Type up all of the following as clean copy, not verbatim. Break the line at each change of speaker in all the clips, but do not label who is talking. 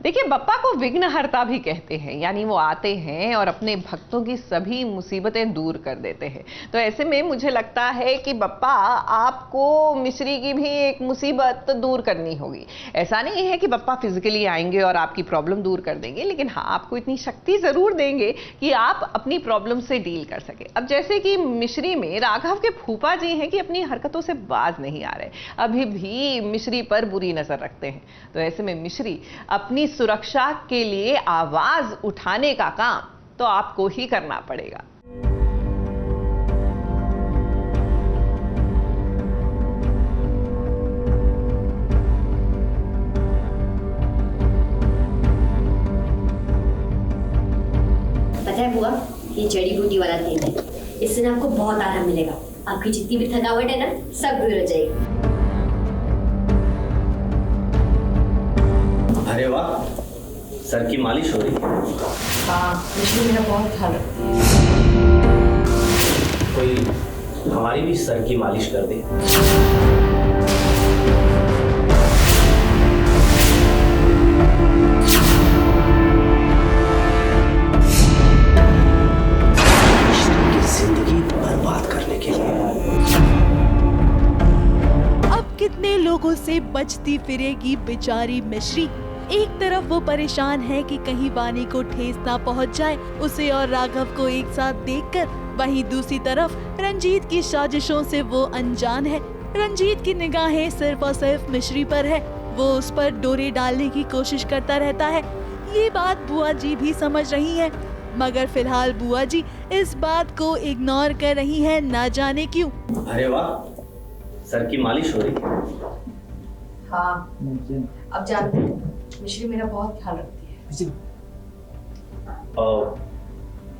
देखिए, बप्पा को विघ्नहर्ता भी कहते हैं, यानी वो आते हैं और अपने भक्तों की सभी मुसीबतें दूर कर देते हैं। तो ऐसे में मुझे लगता है कि बप्पा, आपको मिश्री की भी एक मुसीबत दूर करनी होगी। ऐसा नहीं है कि बप्पा फिजिकली आएंगे और आपकी प्रॉब्लम दूर कर देंगे, लेकिन हाँ, आपको इतनी शक्ति जरूर देंगे कि आप अपनी प्रॉब्लम से डील कर सके। अब जैसे कि मिश्री में राघव के फूफा जी हैं कि अपनी हरकतों से बाज नहीं आ रहे, अभी भी मिश्री पर बुरी नजर रखते हैं। तो ऐसे में मिश्री अपनी सुरक्षा के लिए आवाज उठाने का काम तो आपको ही करना पड़ेगा।
पता है बुआ, ये जड़ी बूटी वाला तेल है, इससे ना आपको बहुत आराम मिलेगा। आपकी जितनी भी थकावट है ना, सब दूर हो जाएगी।
अरे वाह, सर की मालिश हो रही है।
हाँ, मिश्री मेरा बहुत ख्याल रखती है।
कोई हमारी भी सर की मालिश कर दे। जिंदगी बर्बाद करने के लिए।
अब कितने लोगों से बचती फिरेगी बेचारी मिश्री। एक तरफ वो परेशान है कि कहीं वानी को ठेस ना पहुंच जाए उसे और राघव को एक साथ देखकर, वहीं दूसरी तरफ रंजीत की साजिशों से वो अनजान है। रंजीत की निगाहें सिर्फ और सिर्फ मिश्री पर है। वो उस पर डोरे डालने की कोशिश करता रहता है। ये बात बुआ जी भी समझ रही है, मगर फिलहाल बुआ जी इस बात को इग्नोर कर रही है, ना जाने क्यों।
अरे वाह, सर की मालिश हो रही है।
हाँ, अब जानते हैं, मिश्री मेरा बहुत ख्याल रखती है।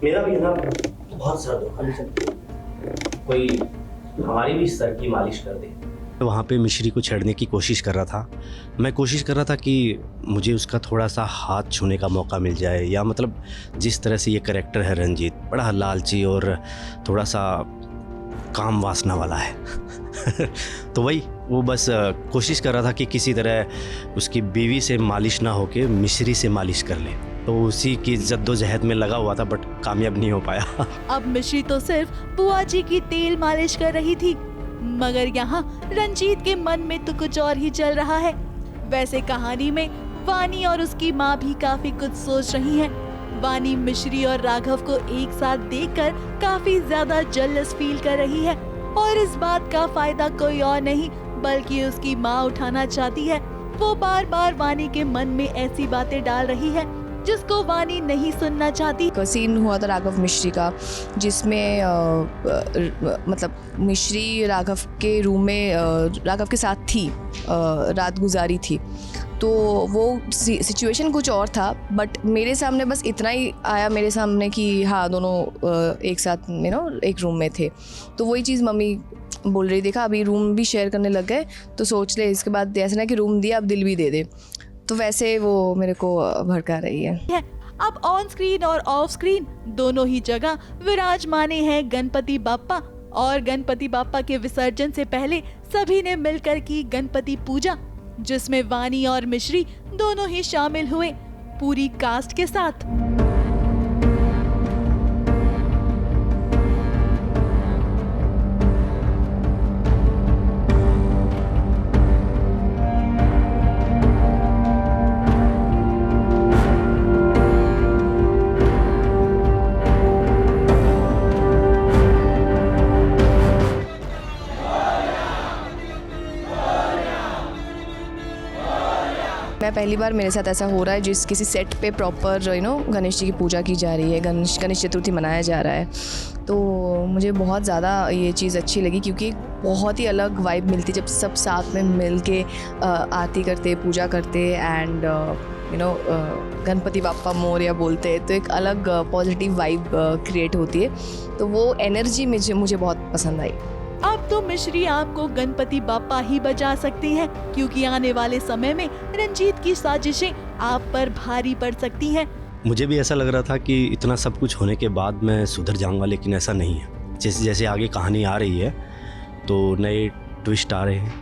मेरा भी ना बहुत सर दुखा, कोई हमारी भी सर की मालिश कर दे। वहाँ पे मिश्री को छेड़ने की कोशिश कर रहा था। मैं कोशिश कर रहा था कि मुझे उसका थोड़ा सा हाथ छूने का मौका मिल जाए, या मतलब जिस तरह से ये कैरेक्टर है रंजीत, बड़ा लालची और थोड़ा सा काम वासना वाला है तो वही वो बस कोशिश कर रहा था कि किसी तरह उसकी बीवी से मालिश ना होके मिश्री से मालिश कर ले। तो उसी की जद्दोजहद में लगा हुआ था, बट कामयाब नहीं हो पाया
अब मिश्री तो सिर्फ बुआ जी की तेल मालिश कर रही थी, मगर यहाँ रंजीत के मन में तो कुछ और ही चल रहा है। वैसे कहानी में वानी और उसकी माँ भी काफी कुछ सोच रही हैं। वानी मिश्री और राघव को एक साथ देखकर काफी ज्यादा जेलस फील कर रही है, और इस बात का फायदा कोई और नहीं बल्कि उसकी माँ उठाना चाहती है। वो बार बार वानी के मन में ऐसी बातें डाल रही है जिसको वानी नहीं सुनना चाहती।
सीन हुआ था राघव मिश्री का, जिसमें मतलब मिश्री राघव के रूम में राघव के साथ थी, रात गुजारी थी। तो वो सिचुएशन कुछ और था, बट मेरे सामने बस इतना ही आया मेरे सामने कि हाँ, दोनों एक साथ एक रूम में थे। तो वही चीज़ मम्मी बोल रही, देखा अभी रूम भी शेयर करने लग गए, तो सोच ले इसके बाद ऐसा ना कि रूम दिया अब दिल भी दे दे। तो वैसे वो मेरे को भड़का रही है।
अब ऑन स्क्रीन और ऑफ स्क्रीन दोनों ही जगह विराजमाने हैं गणपति बाप्पा, और गणपति बाप्पा के विसर्जन से पहले सभी ने मिलकर की गणपति पूजा, जिसमें वानी और मिश्री दोनों ही शामिल हुए पूरी कास्ट के साथ।
मैं पहली बार मेरे साथ ऐसा हो रहा है जिस किसी सेट पे प्रॉपर गणेश जी की पूजा की जा रही है, गणेश चतुर्थी मनाया जा रहा है। तो मुझे बहुत ज़्यादा ये चीज़ अच्छी लगी, क्योंकि बहुत ही अलग वाइब मिलती जब सब साथ में मिल के आरती करते, पूजा करते एंड गणपति बाप्पा मोरया बोलते, तो एक अलग पॉजिटिव वाइब क्रिएट होती है। तो वो एनर्जी मुझे बहुत पसंद आई।
अब तो मिश्री आपको गणपति बाप्पा ही बचा सकती हैं, क्योंकि आने वाले समय में रंजीत की साजिशें आप पर भारी पड़ सकती हैं।
मुझे भी ऐसा लग रहा था कि इतना सब कुछ होने के बाद मैं सुधर जाऊंगा, लेकिन ऐसा नहीं है। जैसे जैसे आगे कहानी आ रही है तो नए ट्विस्ट आ रहे हैं।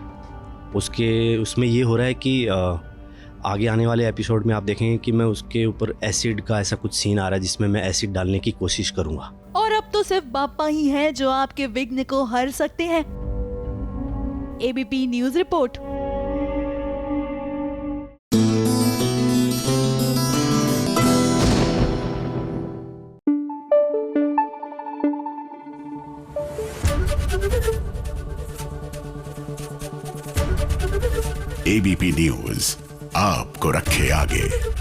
उसमें ये हो रहा है कि आगे आने वाले एपिसोड में आप देखेंगे कि मैं उसके ऊपर एसिड का ऐसा कुछ सीन आ रहा है जिसमें मैं एसिड डालने की कोशिश करूँगा।
और अब तो सिर्फ बाप्पा ही हैं जो आपके विघ्न को हर सकते हैं। ABP news report.
ABP news आपको रखे आगे।